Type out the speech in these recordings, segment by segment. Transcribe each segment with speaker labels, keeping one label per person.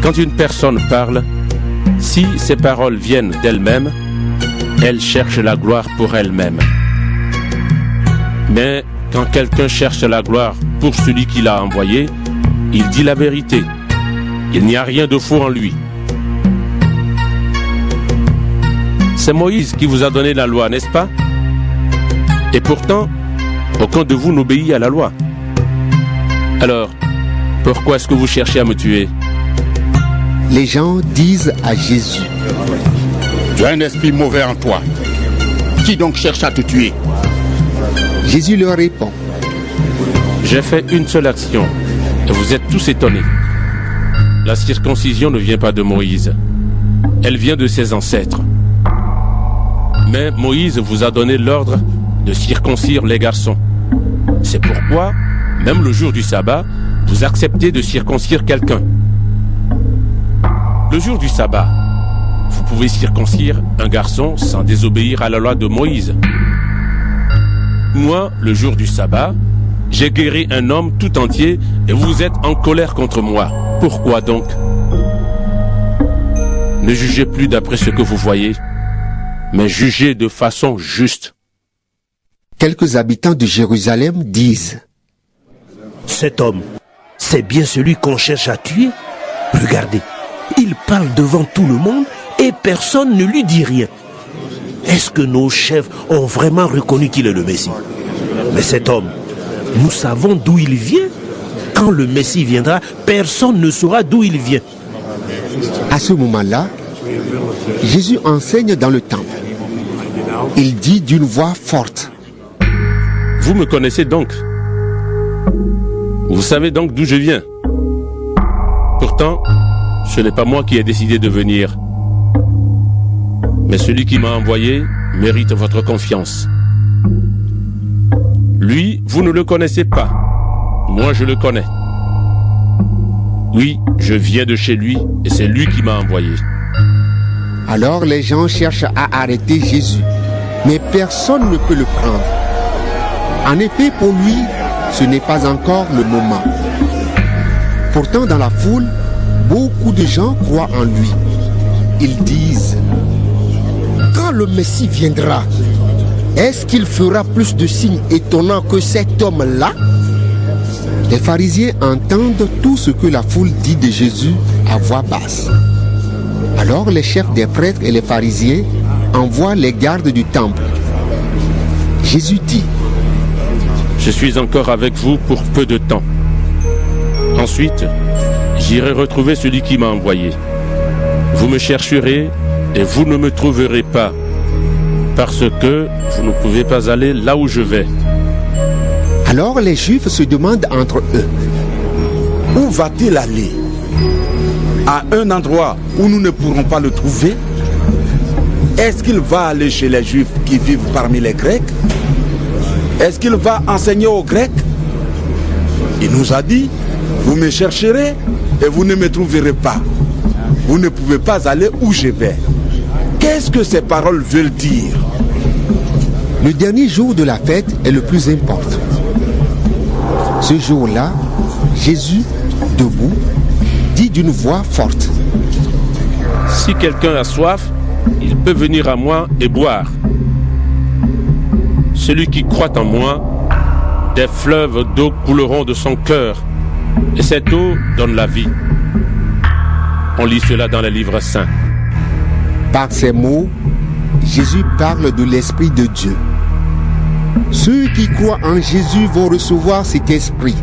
Speaker 1: Quand une personne parle, si ses paroles viennent d'elle-même, elle cherche la gloire pour elle-même. Mais quand quelqu'un cherche la gloire pour celui qui l'a envoyé, il dit la vérité. Il n'y a rien de faux en lui. C'est Moïse qui vous a donné la loi, n'est-ce pas? Et pourtant, aucun de vous n'obéit à la loi. Alors, pourquoi est-ce que vous cherchez à me tuer?
Speaker 2: Les gens disent à Jésus:
Speaker 3: Tu as un esprit mauvais en toi. Qui donc cherche à te tuer?
Speaker 2: Jésus leur répond:
Speaker 1: J'ai fait une seule action, et vous êtes tous étonnés. La circoncision ne vient pas de Moïse. Elle vient de ses ancêtres. Mais Moïse vous a donné l'ordre de circoncire les garçons. C'est pourquoi, même le jour du sabbat, vous acceptez de circoncire quelqu'un. Le jour du sabbat, vous pouvez circoncire un garçon sans désobéir à la loi de Moïse. Moi, le jour du sabbat, j'ai guéri un homme tout entier et vous êtes en colère contre moi. Pourquoi donc? Ne jugez plus d'après ce que vous voyez, mais jugez de façon juste.
Speaker 2: Quelques habitants de Jérusalem disent:
Speaker 4: Cet homme, c'est bien celui qu'on cherche à tuer. Regardez, il parle devant tout le monde et personne ne lui dit rien. Est-ce que nos chefs ont vraiment reconnu qu'il est le Messie? Mais cet homme, nous savons d'où il vient. Quand le Messie viendra, personne ne saura d'où il vient.
Speaker 2: À ce moment-là, Jésus enseigne dans le temple. Il dit d'une voix forte:
Speaker 1: Vous me connaissez donc. Vous savez donc d'où je viens. Pourtant, ce n'est pas moi qui ai décidé de venir. Mais celui qui m'a envoyé mérite votre confiance. Lui, vous ne le connaissez pas. Moi, je le connais. Oui, je viens de chez lui et c'est lui qui m'a envoyé.
Speaker 2: Alors les gens cherchent à arrêter Jésus, mais personne ne peut le prendre. En effet, pour lui, ce n'est pas encore le moment. Pourtant, dans la foule, beaucoup de gens croient en lui. Ils disent: Quand le Messie viendra, est-ce qu'il fera plus de signes étonnants que cet homme-là? Les pharisiens entendent tout ce que la foule dit de Jésus à voix basse. Alors les chefs des prêtres et les pharisiens envoient les gardes du temple. Jésus dit:
Speaker 1: Je suis encore avec vous pour peu de temps. Ensuite, j'irai retrouver celui qui m'a envoyé. Vous me chercherez et vous ne me trouverez pas, parce que vous ne pouvez pas aller là où je vais.
Speaker 2: Alors les Juifs se demandent entre eux:
Speaker 3: Où va-t-il aller? À un endroit où nous ne pourrons pas le trouver? Est-ce qu'il va aller chez les Juifs qui vivent parmi les Grecs? Est-ce qu'il va enseigner aux Grecs? Il nous a dit: Vous me chercherez et vous ne me trouverez pas. Vous ne pouvez pas aller où je vais. Qu'est-ce que ces paroles veulent dire?
Speaker 2: Le dernier jour de la fête est le plus important. Ce jour-là, Jésus, debout, dit d'une voix forte:
Speaker 1: Si quelqu'un a soif, il peut venir à moi et boire. Celui qui croit en moi, des fleuves d'eau couleront de son cœur, et cette eau donne la vie. On lit cela dans les livres saints.
Speaker 2: Par ces mots, Jésus parle de l'Esprit de Dieu. Ceux qui croient en Jésus vont recevoir cet esprit.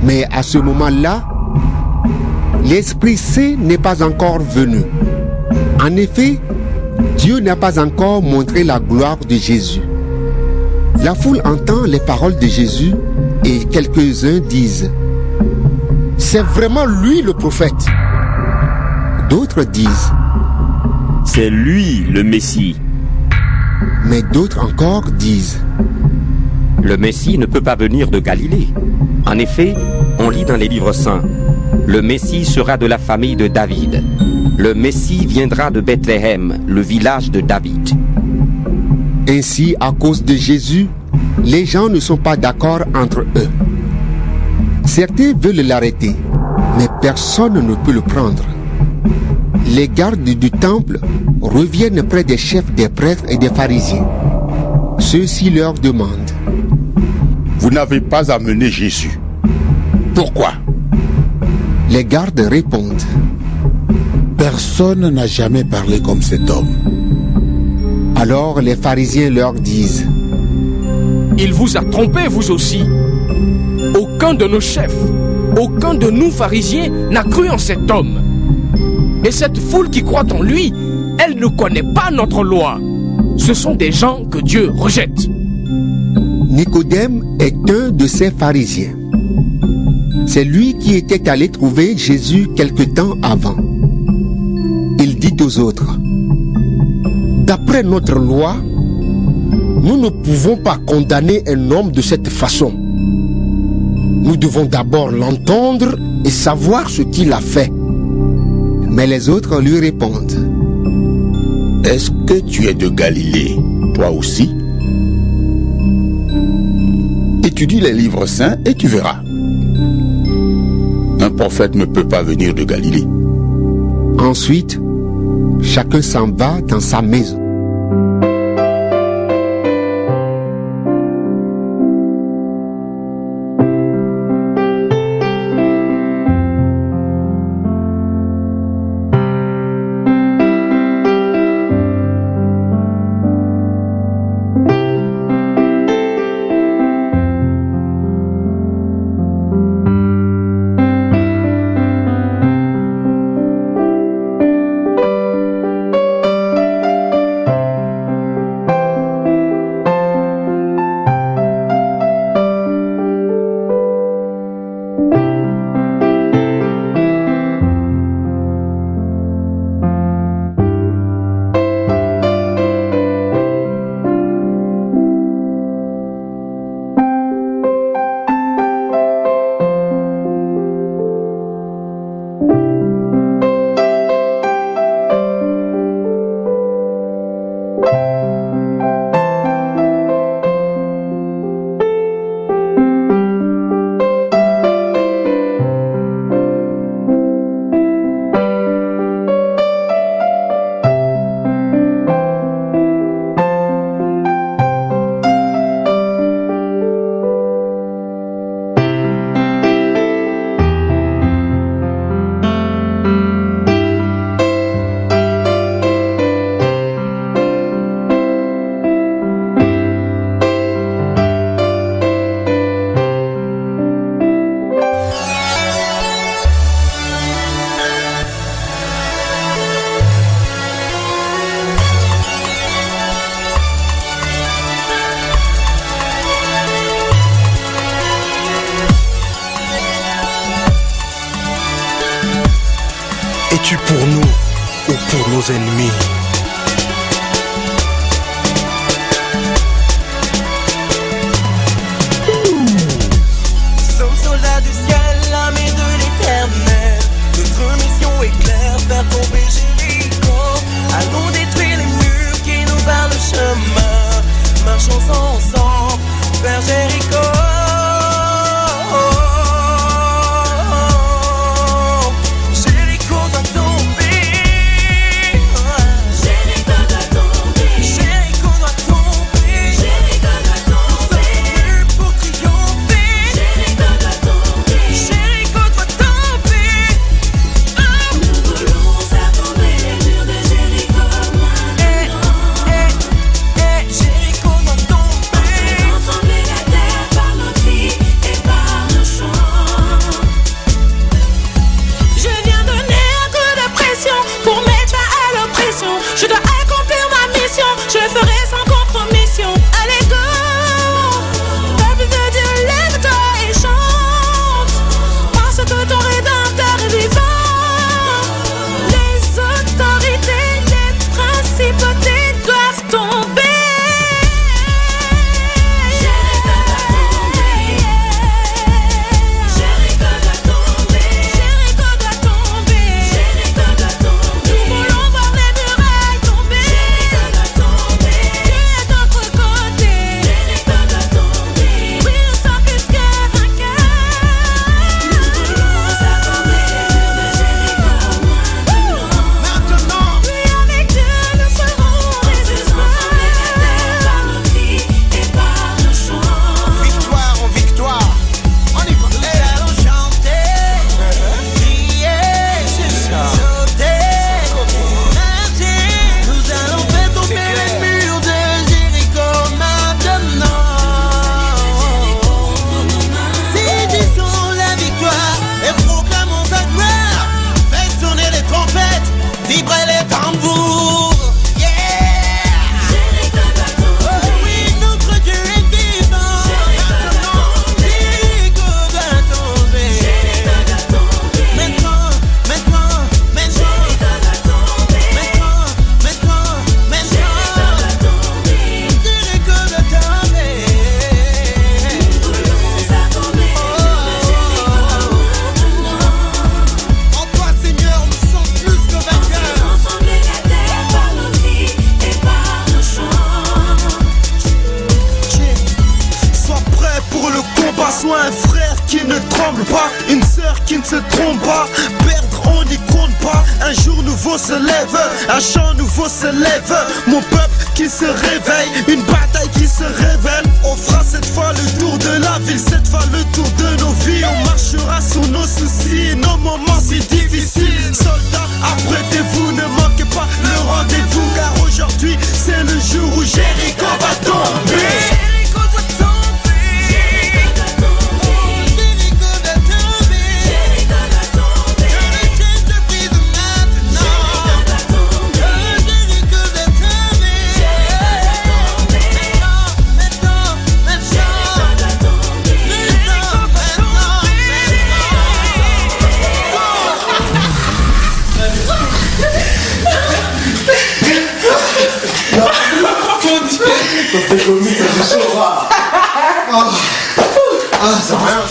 Speaker 2: Mais à ce moment-là, l'Esprit Saint n'est pas encore venu. En effet, Dieu n'a pas encore montré la gloire de Jésus. La foule entend les paroles de Jésus et quelques-uns disent: C'est vraiment lui le prophète. D'autres disent:
Speaker 5: C'est lui le Messie.
Speaker 2: Mais d'autres encore disent:
Speaker 6: Le Messie ne peut pas venir de Galilée. En effet, on lit dans les livres saints: Le Messie sera de la famille de David. Le Messie viendra de Bethléem, le village de David.
Speaker 2: Ainsi, à cause de Jésus, les gens ne sont pas d'accord entre eux. Certains veulent l'arrêter, mais personne ne peut le prendre. Les gardes du temple reviennent près des chefs des prêtres et des pharisiens. Ceux-ci leur demandent:
Speaker 7: Vous n'avez pas amené Jésus. Pourquoi?
Speaker 2: Les gardes répondent:
Speaker 7: Personne n'a jamais parlé comme cet homme.
Speaker 2: Alors les pharisiens leur disent:
Speaker 1: Il vous a trompé, vous aussi. Aucun de nos chefs, aucun de nous pharisiens n'a cru en cet homme. Et cette foule qui croit en lui, elle ne connaît pas notre loi. Ce sont des gens que Dieu rejette.
Speaker 2: Nicodème est un de ces pharisiens. C'est lui qui était allé trouver Jésus quelque temps avant. Il dit aux autres: D'après notre loi, nous ne pouvons pas condamner un homme de cette façon. Nous devons d'abord l'entendre et savoir ce qu'il a fait. Mais les autres lui répondent:
Speaker 7: Est-ce que tu es de Galilée, toi aussi? Étudie les livres saints et tu verras. Un prophète ne peut pas venir de Galilée.
Speaker 2: Ensuite, chacun s'en va dans sa maison.
Speaker 4: Es-tu pour nous ou pour nos ennemis?
Speaker 8: Nous sommes soldats du ciel, l'armée de l'éternel. Notre mission est claire, faire tomber Jéricho. Allons détruire les murs qui nous barrent le chemin. Marchons ensemble vers Jéricho.
Speaker 9: pas. Perdre, on n'y compte pas. Un jour nouveau se lève, un chant nouveau se lève. Mon peuple qui se réveille, une bataille qui se révèle. On fera cette fois le tour de la ville, cette fois le tour de nos vies. On marchera sur nos soucis et nos moments si difficiles. Soldats, apprêtez-vous, ne manquez pas le rendez-vous, car aujourd'hui c'est le jour où Jéricho va tomber.
Speaker 10: Ça va rien.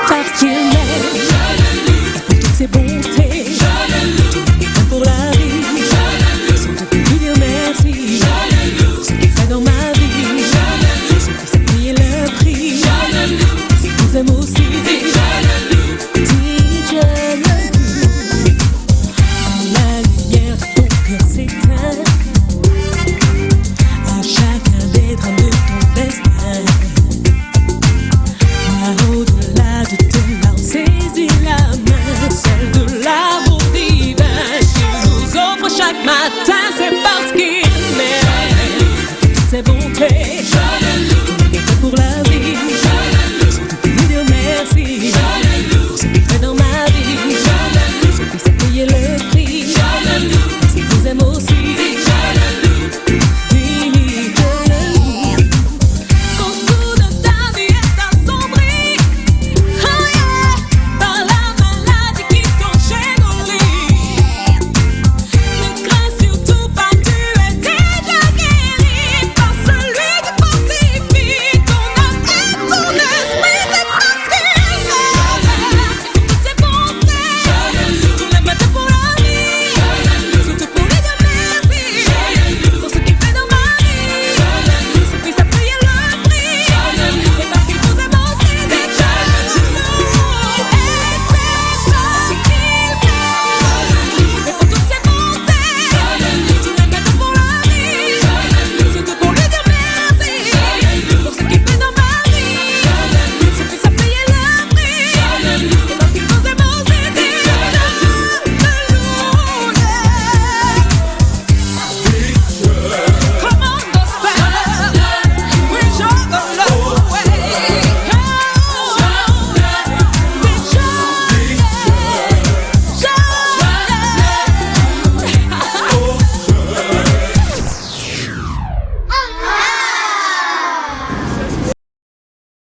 Speaker 8: Fuck you.